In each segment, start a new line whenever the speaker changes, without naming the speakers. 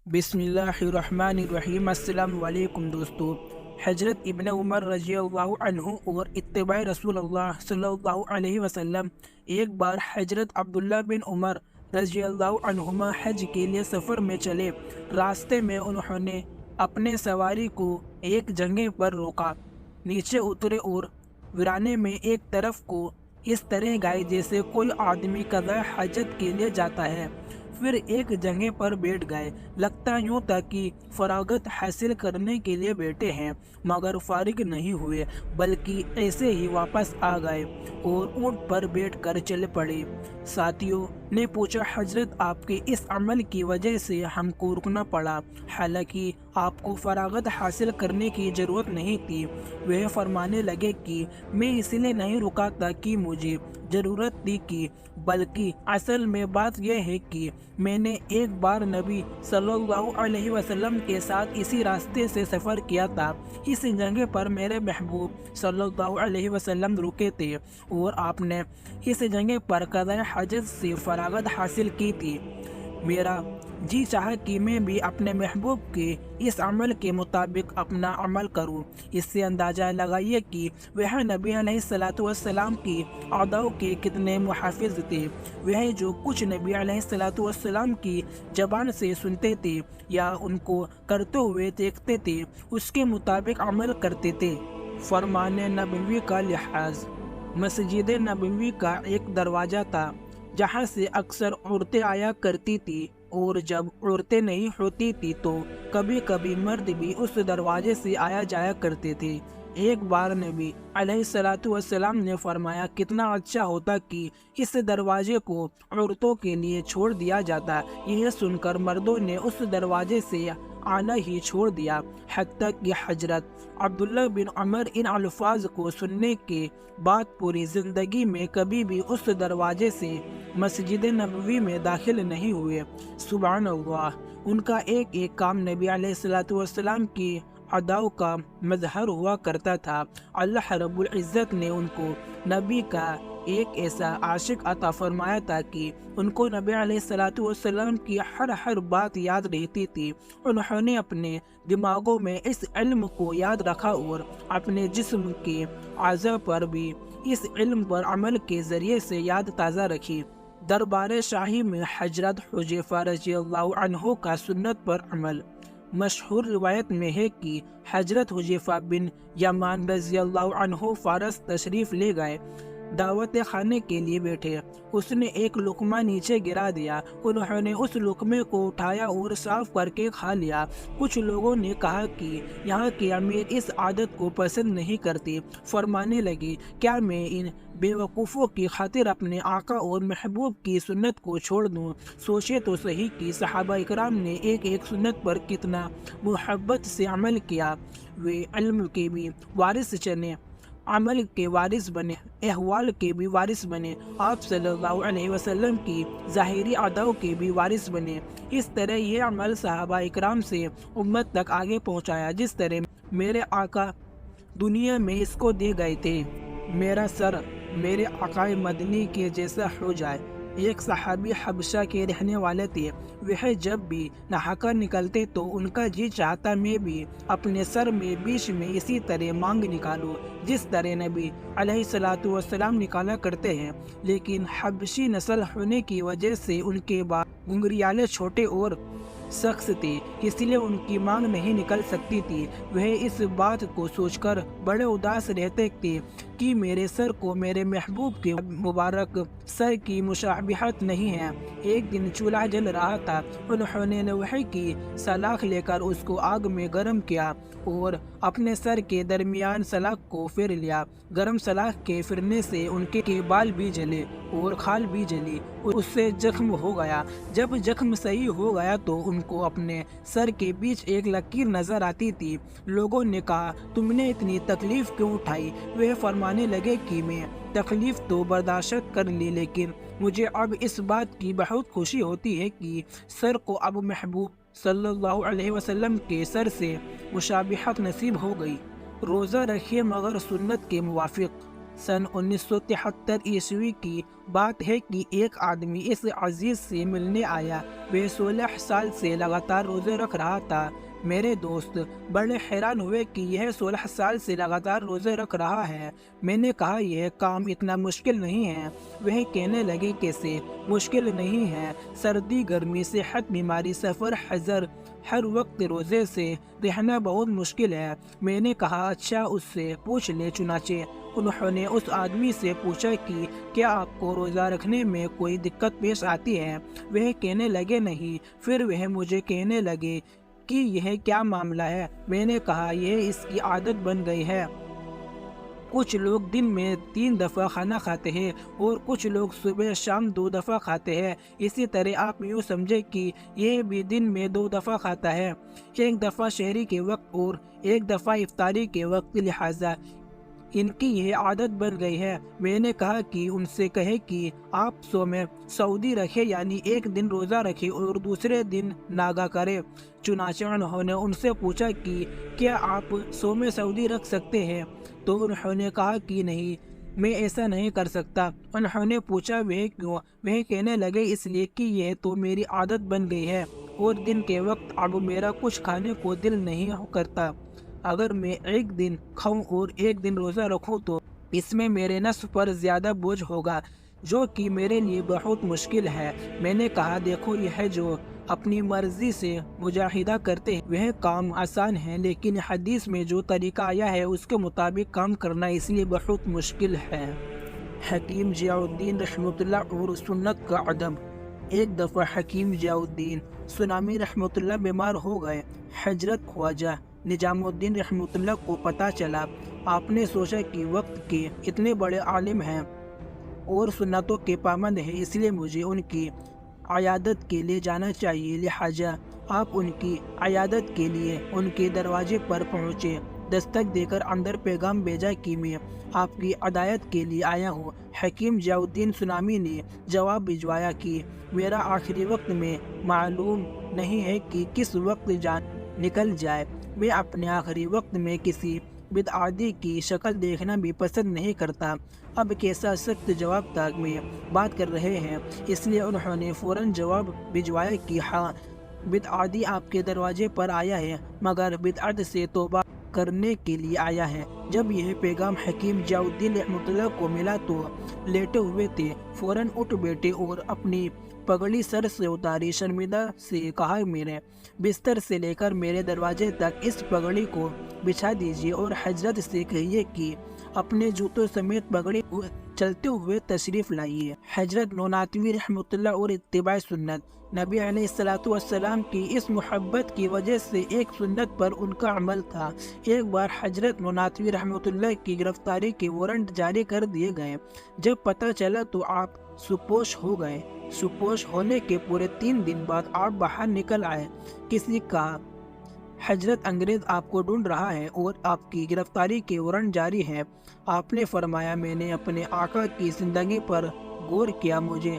بسم اللہ الرحمن الرحیم۔ السلام علیکم دوستو۔ حضرت ابن عمر رضی اللہ عنہ اور اتباع رسول اللہ صلی اللہ علیہ وسلم ایک بار حضرت عبداللہ بن عمر رضی اللہ عنہما حج کے لیے سفر میں چلے۔ راستے میں انہوں نے اپنے سواری کو ایک جگہ پر روکا، نیچے اترے اور ویرانے میں ایک طرف کو اس طرح گئے جیسے کوئی آدمی قضاء حاجت کے لیے جاتا ہے۔ پھر ایک جگہ پر بیٹھ گئے، لگتا یوں تھا کہ فراغت حاصل کرنے کے لیے بیٹھے ہیں، مگر فارغ نہیں ہوئے بلکہ ایسے ہی واپس آ گئے اور اونٹ پر بیٹھ کر چل پڑے۔ ساتھیوں نے پوچھا، حضرت آپ کے اس عمل کی وجہ سے ہم کو رکنا پڑا، حالانکہ آپ کو فراغت حاصل کرنے کی ضرورت نہیں تھی۔ وہ فرمانے لگے کہ میں اس لیے نہیں رکا تھا کہ مجھے ضرورت تھی کی، بلکہ اصل میں بات یہ ہے کہ میں نے ایک بار نبی صلی اللہ علیہ وسلم کے ساتھ اسی راستے سے سفر کیا تھا۔ اس جگہ پر میرے محبوب صلی اللہ علیہ وسلم رکے تھے اور آپ نے اس جگہ پر قضاء حاجت سے فراغت حاصل کی تھی۔ میرا جی چاہا کہ میں بھی اپنے محبوب کے اس عمل کے مطابق اپنا عمل کروں۔ اس سے اندازہ لگائیے کہ وہ نبی علیہ السلام کی اعداء کے کتنے محافظ تھے۔ وہ جو کچھ نبی علیہ السلام کی زبان سے سنتے تھے یا ان کو کرتے ہوئے دیکھتے تھے، اس کے مطابق عمل کرتے تھے۔ فرمان نبوی کا لحاظ۔ مسجد نبوی کا ایک دروازہ تھا جہاں سے اکثر عورتیں آیا کرتی تھی، اور جب عورتیں نہیں ہوتی تھی تو کبھی کبھی مرد بھی اس دروازے سے آیا جایا کرتے تھے۔ ایک بار نبی علیہ السلام نے فرمایا، کتنا اچھا ہوتا کہ اس دروازے کو عورتوں کے لیے چھوڑ دیا جاتا۔ یہ سن کر مردوں نے اس دروازے سے آنا ہی چھوڑ دیا، حتیٰ کہ حضرت عبداللہ بن عمر ان الفاظ کو سننے کے بعد پوری زندگی میں کبھی بھی اس دروازے سے مسجد نبوی میں داخل نہیں ہوئے۔ سبحان اللہ، ان کا ایک ایک کام نبی علیہ السلام کی اعداء کا مظہر ہوا کرتا تھا۔ اللہ رب العزت نے ان کو نبی کا ایک ایسا عاشق عطا فرمایا تھا کہ ان کو نبی علیہ السلام کی ہر بات یاد رہتی تھی۔ انہوں نے اپنے دماغوں میں اس علم کو یاد رکھا اور اپنے جسم کے اعضاء پر بھی اس علم پر عمل کے ذریعے سے یاد تازہ رکھی۔ دربار شاہی میں حضرت حذیفہ رضی اللہ عنہ کا سنت پر عمل۔ مشہور روایت میں ہے کہ حضرت حذیفہ بن یمان رضی اللہ عنہ فارس تشریف لے گئے، دعوت خانے کے لیے بیٹھے۔ اس نے ایک لقمہ نیچے گرا دیا، انہوں نے اس لقمے کو اٹھایا اور صاف کر کے کھا لیا۔ کچھ لوگوں نے کہا کہ یہاں کے امیر اس عادت کو پسند نہیں کرتے۔ فرمانے لگے، کیا میں ان بے وقوفوں کی خاطر اپنے آقا اور محبوب کی سنت کو چھوڑ دوں؟ سوچے تو صحیح کہ صحابہ اکرام نے ایک ایک سنت پر کتنا محبت سے عمل کیا۔ وہ علم کے بھی وارث چنے، عمل کے وارث بنے، احوال کے بھی وارث بنے، آپ صلی اللہ علیہ وسلم کی ظاہری اعداء کے بھی وارث بنے۔ اس طرح یہ عمل صحابہ اکرام سے امت تک آگے پہنچایا، جس طرح میرے آقا دنیا میں اس کو دے گئے تھے۔ میرا سر میرے آقا مدنی کے جیسا ہو جائے۔ ایک صحابی حبشہ کے رہنے والے تھے، وہ جب بھی نہا کر نکلتے تو ان کا جی چاہتا میں بھی اپنے سر میں بیچ میں اسی طرح مانگ نکالوں جس طرح نبی علیہ السلام نکالا کرتے ہیں، لیکن حبشی نسل ہونے کی وجہ سے ان کے بعد گنگریالے چھوٹے اور سخت تھے، اس لیے ان کی مانگ نہیں نکل سکتی تھی۔ وہ اس بات کو سوچ کر بڑے اداس رہتے تھے کہ میرے سر کو میرے محبوب کے مبارک سر کی مشابہت نہیں ہے۔ ایک دن چولہا جل رہا تھا، انہوں نے لوہے کی سلاخ لے کر اس کو آگ میں گرم کیا اور اپنے سر کے درمیان سلاخ کو پھیر لیا۔ گرم سلاخ کے پھرنے سے ان کے بال بھی جلے اور کھال بھی جلی، اس سے زخم ہو گیا۔ جب زخم صحیح ہو گیا تو ان کو اپنے سر کے بیچ ایک لکیر نظر آتی تھی۔ لوگوں نے کہا، تم نے اتنی تکلیف کیوں اٹھائی؟ وہ فرمانے لگے کہ میں تکلیف تو برداشت کر لی، لیکن مجھے اب اس بات کی بہت خوشی ہوتی ہے کہ سر کو اب محبوب صلی اللہ علیہ وسلم کے سر سے مشابہت نصیب ہو گئی۔ روزہ رکھیے مگر سنت کے موافق۔ सन 1973 ईस्वी की बात है कि एक आदमी इस अजीज से मिलने आया। वह 16 साल से लगातार रोजे रख रहा था। मेरे दोस्त बड़े हैरान हुए कि यह 16 साल से लगातार रोजे रख रहा है। मैंने कहा यह काम इतना मुश्किल नहीं है। वह कहने लगे कैसे मुश्किल नहीं है, सर्दी गर्मी सेहत बीमारी सफ़र हज़र हर वक्त रोजे से रहना बहुत मुश्किल है। मैंने कहा अच्छा उससे पूछ ले। चुनाचे उन्होंने उस आदमी से पूछा कि क्या आपको रोज़ा रखने में कोई दिक्कत पेश आती है। वह कहने लगे नहीं। फिर वह मुझे कहने लगे कि यह क्या मामला है। मैंने कहा यह इसकी आदत बन गई है। कुछ लोग दिन में 3 दफ़ा खाना खाते हैं और कुछ लोग सुबह शाम 2 दफ़ा खाते हैं। इसी तरह आप यूँ समझे कि यह भी दिन में 2 दफ़ा खाता है, एक दफ़ा शहरी के वक्त और एक दफ़ा इफ्तारी के वक्त। लिहाजा इनकी यह आदत बन गई है। मैंने कहा कि उनसे कहे कि आप में सऊदी रखे, यानी एक दिन रोज़ा रखे और दूसरे दिन नागा करे। चुनाचे उन्होंने उनसे पूछा कि क्या आप में सऊदी रख सकते हैं, तो उन्होंने कहा कि नहीं, मैं ऐसा नहीं कर सकता। उन्होंने पूछा वह क्यों। वह कहने लगे इसलिए कि यह तो मेरी आदत बन गई है और दिन के वक्त अब मेरा कुछ खाने को दिल नहीं करता। अगर मैं एक दिन खाऊं और एक दिन रोज़ा रखूं तो इसमें मेरे नफ्स पर ज़्यादा बोझ होगा, जो कि मेरे लिए बहुत मुश्किल है। मैंने कहा देखो, यह जो अपनी मर्ज़ी से मुजाहिदा करते हैं वह काम आसान है, लेकिन हदीस में जो तरीका आया है उसके मुताबिक काम करना इसलिए बहुत मुश्किल है। हकीम ज़ियाउद्दीन रहमतुल्लाह और सुन्नत का अदम। एक दफ़ा हकीम ज़ियाउद्दीन सुनामी रहमतुल्लाह बीमार हो गए। हजरत ख्वाजा निजामुद्दीन रहमतुल्लाह को पता चला। आपने सोचा कि वक्त के इतने बड़े आलिम हैं और सुन्नतों के पाबंद हैं, इसलिए मुझे उनकी अयादत के लिए जाना चाहिए। लिहाजा आप उनकी अयादत के लिए उनके दरवाजे पर पहुँचे। दस्तक देकर अंदर पैगाम भेजा कि मैं आपकी अदायत के लिए आया हूँ। हकीम ज़ियाउद्दीन सुनामी ने जवाब भिजवाया कि मेरा आखिरी वक्त में मालूम नहीं है कि किस वक्त जान निकल जाए। मैं अपने आखिरी वक्त में किसी बिदआती की शक्ल देखना भी पसंद नहीं करता। अब कैसा सख्त जवाब तक में बात कर रहे हैं, इसलिए उन्होंने फ़ौरन जवाब भिजवाया कि हाँ, बिदआती आपके दरवाजे पर आया है, मगर बिदअत से तौबा करने के लिए आया है। जब यह पैगाम हकीम ज़ियाउद्दीन रहमतुल्लाह को मिला तो लेटे हुए थे, फ़ौरन उठ बैठे और अपनी पगड़ी सर से उतारी। शर्मिंदा से कहा मेरे बिस्तर से लेकर मेरे दरवाजे तक इस पगड़ी को बिछा दीजिए और हजरत से कहिए कि अपने जूतों समेत पगड़ी चलते हुए तशरीफ़ लाइए। हजरत नौनातवी रहमतुल्लाह और इत्तिबा सुन्नत। नबी अलैहिस्सलातु वस्सलाम की इस मोहब्बत की वजह से एक सुन्नत पर उनका अमल था। एक बार हजरत नौनातवी रहमतुल्लाह की गिरफ्तारी के वारंट जारी कर दिए गए। जब पता चला तो आप सुपोश हो गए। सुपोश होने के पूरे 3 दिन बाद आप बाहर निकल आए। किसी का हजरत अंग्रेज़ आपको ढूंढ रहा है और आपकी गिरफ्तारी के वारंट जारी है। आपने फरमाया मैंने अपने आका की ज़िंदगी पर गौर किया, मुझे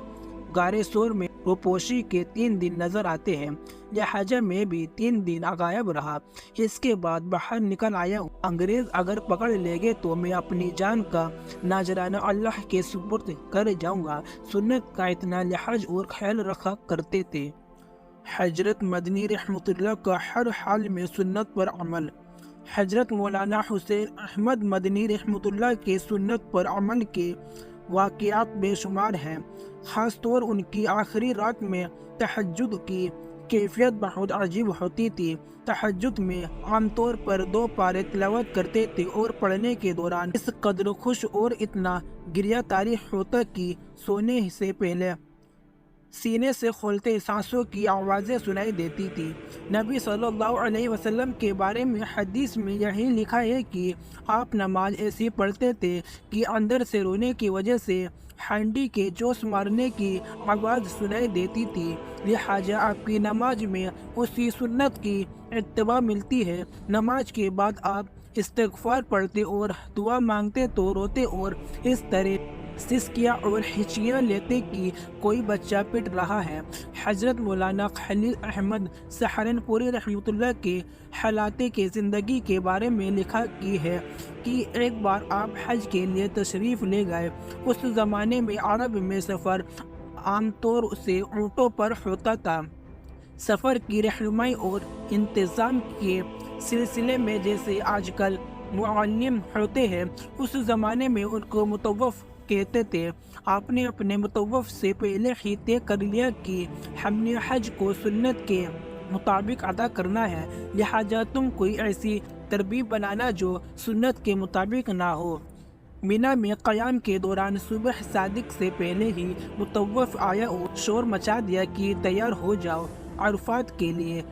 गारे सोर में रुपोशी के 3 दिन नज़र आते हैं, लिहाजा मैं भी 3 दिन गायब रहा। इसके बाद बाहर निकल आया हूँ। अंग्रेज़ अगर पकड़ लेंगे तो मैं अपनी जान का नाजराना अल्लाह के सुपुर्द कर जाऊँगा। सुन्नत का इतना लिहाज और ख्याल रखा करते थे। हजरत मदनी रहमतुल्लाह का हर हाल में सुन्नत पर अमल। हजरत मौलाना हुसैन अहमद मदनी रहमतुल्लाह के सुन्नत पर अमल के वाक़ियात बेशुमार हैं। ख़ास तौर उनकी आखिरी रात में तहज्जुद की कैफियत बहुत अजीब होती थी। तहज्जुद में आमतौर पर 2 पारे तिलावत करते थे और पढ़ने के दौरान इस कदर खुश और इतना गिरिया तारी होता कि सोने से पहले सीने से खोलते सांसों की आवाज़ें सुनाई देती थी। नबी सल्लल्लाहु अलैहि वसल्लम के बारे में हदीस में यही लिखा है कि आप नमाज ऐसी पढ़ते थे कि अंदर से रोने की वजह से हांडी के जोश मारने की आवाज़ सुनाई देती थी। लिहाजा आपकी नमाज में उसी सुन्नत की इत्तबा मिलती है। नमाज के बाद आप इस्तिग़फ़ार पढ़ते और दुआ मांगते तो रोते और इस तरह सिसकियाँ और हिचकियाँ लेते कि कोई बच्चा पिट रहा है। हजरत मौलाना खलील अहमद सहारनपुरी रहमतुल्लाह के हालाते के ज़िंदगी के बारे में लिखा की है कि एक बार आप हज के लिए तशरीफ़ ले गए। उस ज़माने में अरब में सफ़र आमतौर से ऊँटों पर होता था। सफ़र की रहनुमाई और इंतज़ाम के सिलसिले में जैसे आजकल मुअल्लिम होते हैं, उस ज़माने में उनको मुतव्वफ़ कहते थे। आपने अपने मुतव्वफ़ से पहले ही तय कर लिया कि हमने हज को सुन्नत के मुताबिक अदा करना है, लिहाजा तुम कोई ऐसी तरतीब बनाना जो सुन्नत के मुताबिक ना हो। मीना में क़याम के दौरान सुबह सादिक से पहले ही मुतव्वफ़ आया और शोर मचा दिया कि तैयार हो जाओ, अरफात के लिए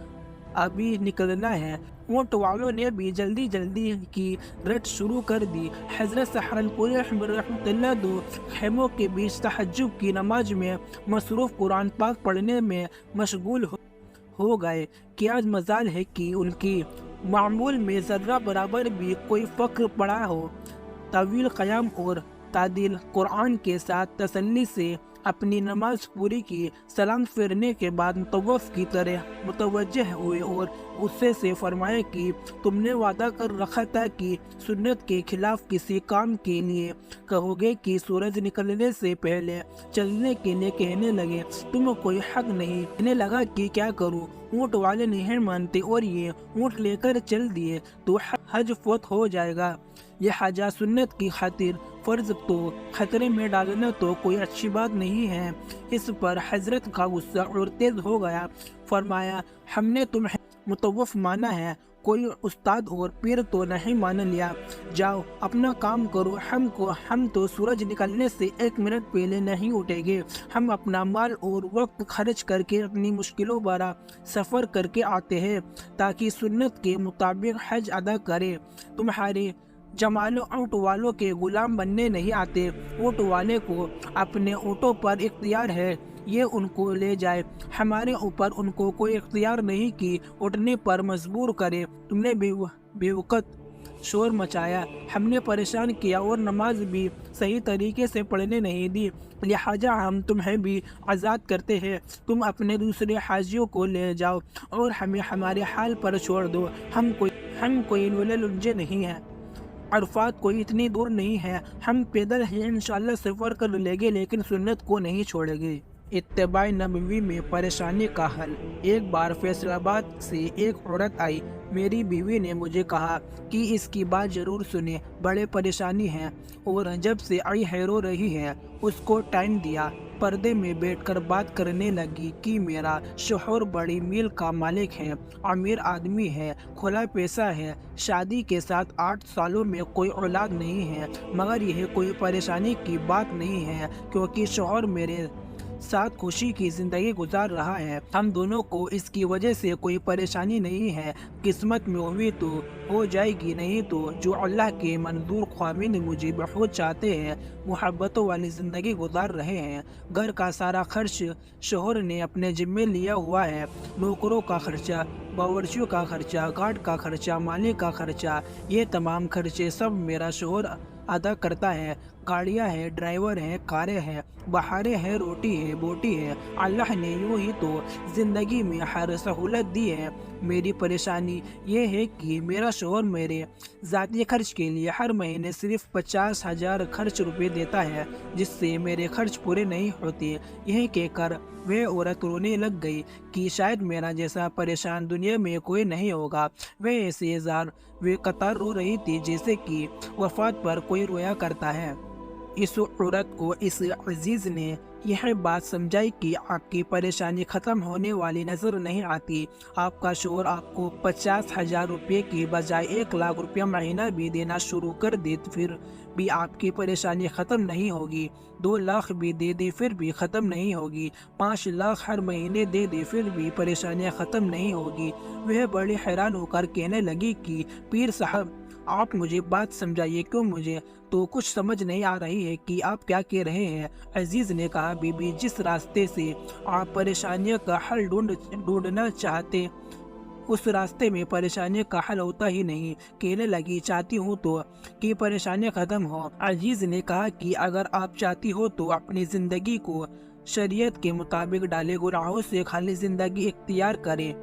अभी निकलना है। ऊँट वालों ने भी जल्दी जल्दी की रट शुरू कर दी। हज़रत सहारनपुरी रहमतुल्लाह दो खेमों के बीच तहज्जुद की नमाज में मसरूफ़ कुरान पाक पढ़ने में मशगूल हो गए। क्या मजाल है कि उनकी मामूल में ज़र्रा बराबर भी कोई फ़क्र पड़ा हो। तवील क़याम और तादील कुरान के साथ तसल्ली से अपनी नमाज पूरी की। सलाम फेरने के बाद मुतव्वफ़ की तरह मुतवज्जह हुए और उससे से फरमाया कि तुमने वादा कर रखा था कि सुन्नत के खिलाफ किसी काम के लिए कहोगे कि सूरज निकलने से पहले चलने के लिए कहने लगे, तुम्हें कोई हक नहीं। कहने लगा कि क्या करूं? ऊँट वाले नहीं मानते और ये ऊँट लेकर चल दिए तो हज फौत हो जाएगा। लिहाजा सुन्नत की खातिर फ़र्ज तो खतरे में डालना तो कोई अच्छी बात नहीं है। इस पर हजरत का गुस्सा और तेज हो गया। फरमाया, हमने तुम्हें मुतव्वफ़ माना है, कोई उस्ताद और पीर तो नहीं मान लिया। जाओ अपना काम करो। हम तो सूरज निकलने से 1 मिनट पहले नहीं उठेंगे। हम अपना माल और वक्त खर्च करके अपनी मुश्किलों भरा सफ़र करके आते हैं ताकि सुन्नत के मुताबिक हज अदा करें। तुम्हारे जमालो ऊँट वालों के गुलाम बनने नहीं आते। ऊँट वाले को अपने ऊँटों पर इख्तियार है, ये उनको ले जाए। हमारे ऊपर उनको कोई इख्तियार नहीं कि उठने पर मजबूर करे। तुमने बेवकत शोर मचाया, हमने परेशान किया और नमाज भी सही तरीके से पढ़ने नहीं दी। लिहाजा हम तुम्हें भी आज़ाद करते हैं। तुम अपने दूसरे हाजियों को ले जाओ और हमें हमारे हाल पर छोड़ दो। हम कोई लुले लुंजे नहीं हैं। अरफात कोई इतनी दूर नहीं है। हम पैदल ही इंशाअल्लाह सफ़र कर लेंगे, लेकिन सुन्नत को नहीं छोड़ेंगे। इत्तिबा नबवी में परेशानी का हल। एक बार फैसलाबाद से एक औरत आई। मेरी बीवी ने मुझे कहा कि इसकी बात ज़रूर सुने, बड़े परेशानी है और जब से आई है रो रही है। उसको टाइम दिया, पर्दे में बैठकर बात करने लगी कि मेरा शौहर बड़ी मील का मालिक है, अमीर आदमी है, खुला पैसा है, शादी के साथ 8 सालों में कोई औलाद नहीं है, मगर यह कोई परेशानी की बात नहीं है क्योंकि शौहर मेरे साथ खुशी की ज़िंदगी गुजार रहा है। हम दोनों को इसकी वजह से कोई परेशानी नहीं है। किस्मत में हुई तो हो जाएगी, नहीं तो जो अल्लाह के मंजूर ख्वामीन मुझे बहुत चाहते हैं, मुहब्बतों वाली ज़िंदगी गुजार रहे हैं। घर का सारा खर्च शौहर ने अपने ज़िम्मे लिया हुआ है। नौकरों का खर्चा, बावर्चियों का खर्चा, गार्ड का खर्चा, मालिक का खर्चा, ये तमाम खर्चे सब मेरा शौहर अदा करता है। गाड़ियाँ हैं, ड्राइवर हैं, कारें हैं, बहारें हैं, रोटी है, बोटी है। अल्लाह ने यूँ ही तो ज़िंदगी में हर सहूलत दी है। मेरी परेशानी ये है कि मेरा शौहर मेरे ज़ाती खर्च के लिए हर महीने सिर्फ 50,000 खर्च रुपए देता है, जिससे मेरे खर्च पूरे नहीं होते। यह कहकर वह औरत रोने लग गई कि शायद मेरा जैसा परेशान दुनिया में कोई नहीं होगा। वह ऐसे जार वे कतार रो रही थी जैसे कि वफात पर कोई रोया करता है। इस औरत को इस अजीज़ ने यह बात समझाई कि आपकी परेशानी ख़त्म होने वाली नज़र नहीं आती। आपका शौहर आपको 50,000 रुपये की बजाय 1 लाख रुपया महीना भी देना शुरू कर दे फिर भी आपकी परेशानी ख़त्म नहीं होगी। 2 लाख भी दे दे फिर भी ख़त्म नहीं होगी। 5 लाख हर महीने दे दे फिर भी परेशानियाँ ख़त्म नहीं होगी। वह बड़ी हैरान होकर कहने लगी कि पीर साहब, आप मुझे बात समझाइए, क्यों मुझे तो कुछ समझ नहीं आ रही है कि आप क्या कह रहे हैं। अजीज़ ने कहा, बीबी, जिस रास्ते से आप परेशानियों का हल ढूंढना चाहते उस रास्ते में परेशानी का हल होता ही नहीं। कहने लगी, चाहती हूँ तो कि परेशानी खत्म हो। अजीज ने कहा कि अगर आप चाहती हो तो अपनी जिंदगी को शरीयत के मुताबिक डाले, गुनाहों से खाली जिंदगी इख्तियार करें।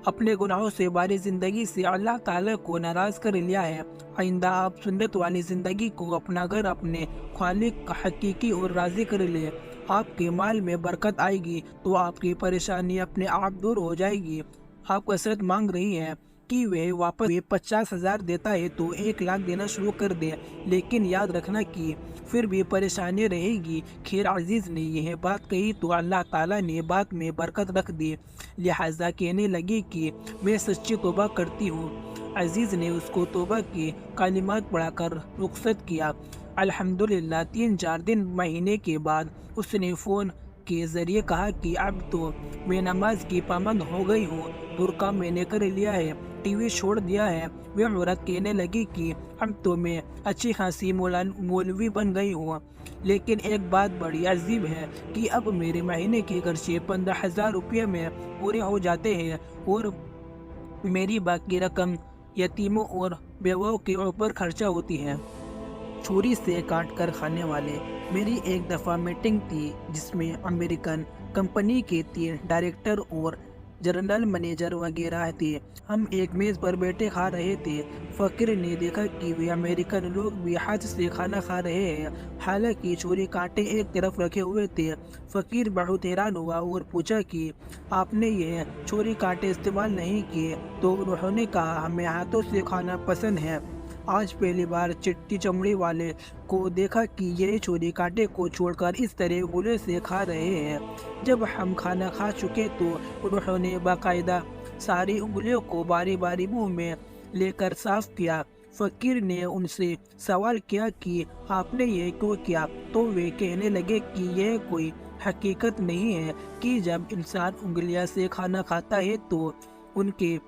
अपने गुनाहों से बारी जिंदगी से अल्लाह ताला को नाराज कर लिया है। आइंदा आप सुन्नत वाली जिंदगी को अपना कर अपने खालिक का हकीकी और राजी कर ले। आपके माल में बरकत आएगी तो आपकी परेशानी अपने आप दूर हो जाएगी। आप कसरत मांग रही है कि वह वापस 50,000 देता है तो 1 लाख देना शुरू कर दे, लेकिन याद रखना कि फिर भी परेशानी रहेगी। खैर अजीज ने यह बात कही तो अल्लाह ताला ने बात में बरकत रख दी। लिहाजा कहने लगी कि मैं सच्ची तौबा करती हूँ। अजीज ने उसको तौबा की कलिमात पढ़ाकर रुखसत किया। अल्हम्दुलिल्लाह 3-4 दिन महीने के बाद उसने फ़ोन के ज़रिए कहा कि अब तो मैं नमाज की पाबंद हो गई हूँ, बुर्का मैंने कर लिया है, टीवी छोड़ दिया है। वह औरत कहने लगी कि अब तो मैं अच्छी खासी मौलवी बन गई हूँ, लेकिन एक बात बड़ी अजीब है कि अब मेरे महीने के खर्चे 15,000 रुपये में पूरे हो जाते हैं और मेरी बाकी रकम यतीमों और बेवाओं के ऊपर खर्चा होती है। छुरी से काट कर खाने वाले। मेरी एक दफ़ा मीटिंग थी जिसमें अमेरिकन कंपनी के 3 डायरेक्टर और जनरल मैनेजर वगैरह थे। हम एक मेज़ पर बैठे खा रहे थे। फ़कीर ने देखा कि वे अमेरिकन लोग भी हाथ से खाना खा रहे हैं, हालांकि छुरी कांटे एक तरफ रखे हुए थे। फ़कीर बहुत हैरान हुआ और पूछा कि आपने ये छुरी कांटे इस्तेमाल नहीं किए? तो उन्होंने कहा, हमें हाथों से खाना पसंद है। आज पहली बार चिट्टी चमड़ी वाले को देखा कि ये छुरी कांटे को छोड़कर इस तरह गोले से खा रहे हैं। जब हम खाना खा चुके तो उन्होंने बाकायदा सारी उंगलियों को बारी बारी मुंह में लेकर साफ किया। फ़कीर ने उनसे सवाल किया कि आपने ये क्यों किया? तो वे कहने लगे कि यह कोई हकीकत नहीं है कि जब इंसान उंगलियां से खाना खाता है तो उनके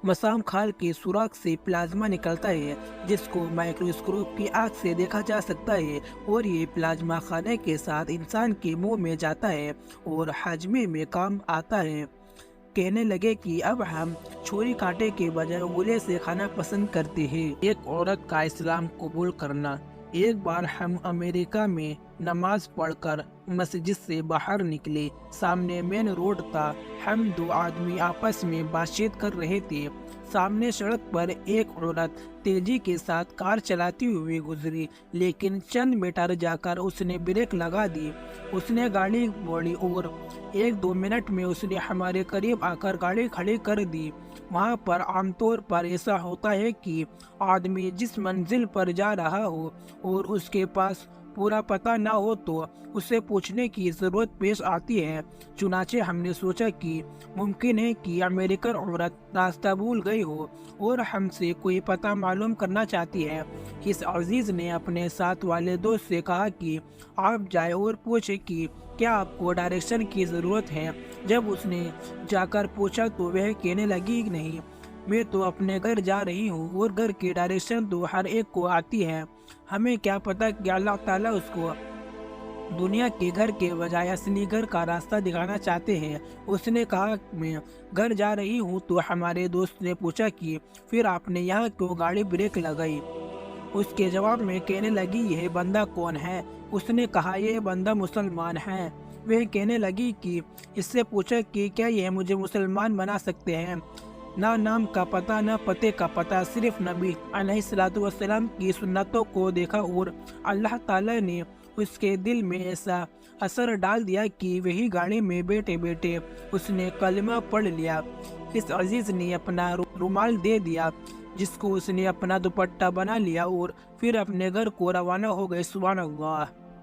मसाम खाल के सुराख से प्लाज्मा निकलता है, जिसको माइक्रोस्कोप की आँख से देखा जा सकता है, और ये प्लाज्मा खाने के साथ इंसान के मुंह में जाता है और हाजमे में काम आता है। कहने लगे कि अब हम छुरी कांटे के बजाय उंगली से खाना पसंद करते हैं। एक औरत का इस्लाम कबूल करना। एक बार हम अमेरिका में नमाज पढ़कर मस्जिद से बाहर निकले। सामने मेन रोड था। हम 2 आदमी आपस में बातचीत कर रहे थे। सामने सड़क पर एक औरत तेजी के साथ कार चलाती हुई गुजरी, लेकिन चंद मीटर जाकर उसने ब्रेक लगा दी। उसने गाड़ी मोड़ी और 1-2 मिनट में उसने हमारे करीब आकर गाड़ी खड़ी कर दी। वहाँ पर आमतौर पर ऐसा होता है कि आदमी जिस मंजिल पर जा रहा हो और उसके पास पूरा पता ना हो तो उसे पूछने की ज़रूरत पेश आती है। चुनाचे हमने सोचा कि मुमकिन है कि अमेरिकन औरत रास्ता भूल गई हो और हमसे कोई पता मालूम करना चाहती है। इस अजीज़ ने अपने साथ वाले दोस्त से कहा कि आप जाए और पूछे कि क्या आपको डायरेक्शन की ज़रूरत है। जब उसने जाकर पूछा तो वह कहने लगी, नहीं, मैं तो अपने घर जा रही हूँ और घर की डायरेक्शन तो हर एक को आती है। हमें क्या पता कि अल्लाह ताला उसको दुनिया के घर के बजाय असली घर का रास्ता दिखाना चाहते हैं। उसने कहा, मैं घर जा रही हूँ। तो हमारे दोस्त ने पूछा कि फिर आपने यहाँ क्यों गाड़ी ब्रेक लगाई? उसके जवाब में कहने लगी, यह बंदा कौन है? उसने कहा, यह बंदा मुसलमान है। वह कहने लगी कि इससे पूछा कि क्या यह मुझे मुसलमान बना सकते हैं? ना नाम का पता, ना पते का पता, सिर्फ नबी अलैहिस्सलाम की सुन्नतों को देखा और अल्लाह ताला ने उसके दिल में ऐसा असर डाल दिया कि वही गाड़ी में बैठे बैठे उसने कलमा पढ़ लिया। इस अजीज़ ने अपना रुमाल दे दिया, जिसको उसने अपना दुपट्टा बना लिया और फिर अपने घर को रवाना हो गए। सुभान अल्लाह।